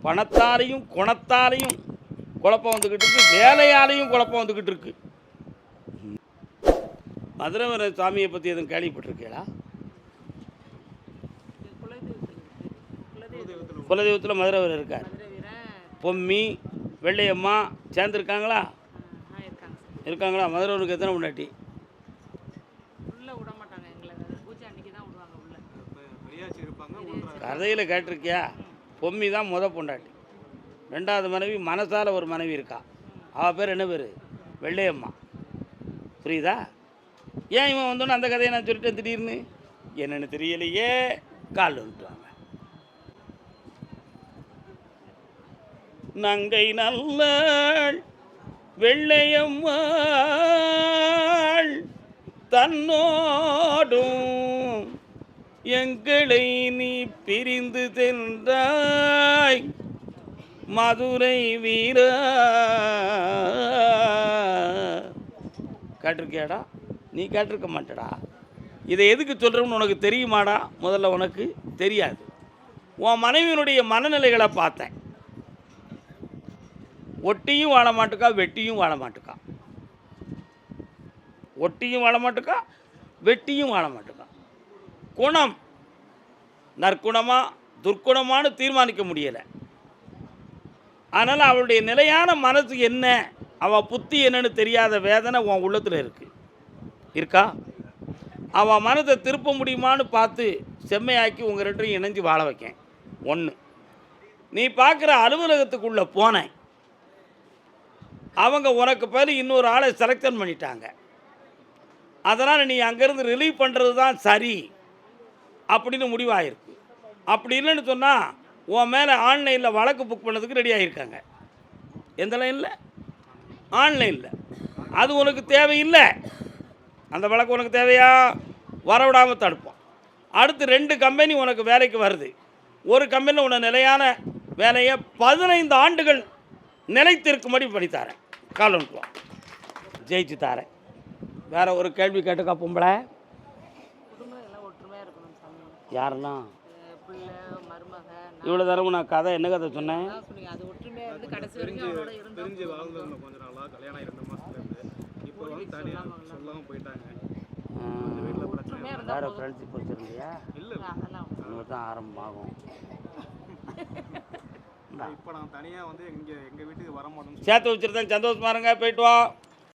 பணத்தாலையும் குணத்தாலையும் குழப்பம் வந்துக்கிட்டு இருக்கு, வேலையாலையும் குழப்பம் வந்துக்கிட்டு இருக்கு. மதுரவர சாமியை பற்றி எதுவும் கேள்விப்பட்டிருக்கீங்களா? குலதெய்வத்தில் மதுரவர் இருக்கார். பொம்மி வெள்ளையம்மா சேர்ந்துருக்காங்களா? இருக்காங்களா? மதுரவருக்கு எத்தனை முன்னாடி? கதையில் கேட்டிருக்கியா? பொம்மி தான் பொண்டாட்டி. ரெண்டாவது மனைவி மனசால ஒரு மனைவி இருக்கா, அவள் பேர் என்ன பேர்? வெள்ளையம்மா. புரியுதா? ஏன் இவன் வந்தோன்னு அந்த கதையை நான் சொல்லிட்டேன் திடீர்னு? என்னென்னு தெரியலையே. கால் வந்துட்டுவாங்க. நங்கை நல்ல வெள்ளையம்மாள் தன்னோடும் எங்களை நீ பிரிந்து சென்றாய் மதுரை வீரா. கேட்டிருக்கியாடா? நீ கேட்டிருக்க மாட்டடா. இதை எதுக்கு சொல்கிறோம்னு உனக்கு தெரியுமாடா? முதல்ல உனக்கு தெரியாது. உன் மனைவியினுடைய மனநிலைகளை பார்த்தேன். ஒட்டியும் வாழ மாட்டுக்கா, வெட்டியும் வாழ மாட்டுக்கா. ஒட்டியும் வாழ மாட்டுக்கா, வெட்டியும் வாழ மாட்டுக்கா. குணம் நற்குணமா துர்க்குணமானு தீர்மானிக்க முடியலை. அதனால் அவளுடைய நிலையான மனசு என்ன, அவள் புத்தி என்னன்னு தெரியாத வேதனை உன் உள்ளத்தில் இருக்கா? அவள் மனதை திருப்ப முடியுமான்னு பார்த்து செம்மையாக்கி உங்கள் ரெண்டையும் இணைஞ்சு வாழ வைக்கேன். ஒன்று, நீ பார்க்குற அலுவலகத்துக்குள்ளே போனேன், அவங்க உனக்கு பதில் இன்னொரு ஆளை செலக்ஷன் பண்ணிட்டாங்க. அதனால் நீ அங்கேருந்து ரிலீவ் பண்ணுறது தான் சரி அப்படின்னு முடிவாகிருக்கு. அப்படி இல்லைன்னு சொன்னால் உன் மேலே ஆன்லைனில் வழக்கு புக் பண்ணதுக்கு ரெடி ஆகியிருக்காங்க. எந்த லைனில்? ஆன்லைனில். அது உனக்கு தேவையில்லை. அந்த வழக்கு உனக்கு தேவையா? வரவிடாமல் தடுப்போம். அடுத்து 2 கம்பெனி உனக்கு வேலைக்கு வருது. ஒரு கம்பெனியில் உன்னை நிலையான வேலையை 15 ஆண்டுகள் நிலைத்திருக்கும்படி பண்ணித்தாரேன். காலனுக்குவோம், ஜெயிச்சு தாரேன். வேற ஒரு கேள்வி கேட்டுக்கா பொம்பளை. யாரெல்லாம் இவ்வளோ தரமும் நான் கதை என்ன கதை சொன்னேன்? வேற ஃப்ரெண்ட்ஷிப் வச்சுருந்தியா? அங்கே தான் ஆரம்பமாகும். இப்போ நான் தனியாக வந்து எங்கள் வீட்டுக்கு வர மாட்டேன்னு சேர்த்து வச்சுருந்தேன். சந்தோஷமா இருங்க, போயிட்டு வா.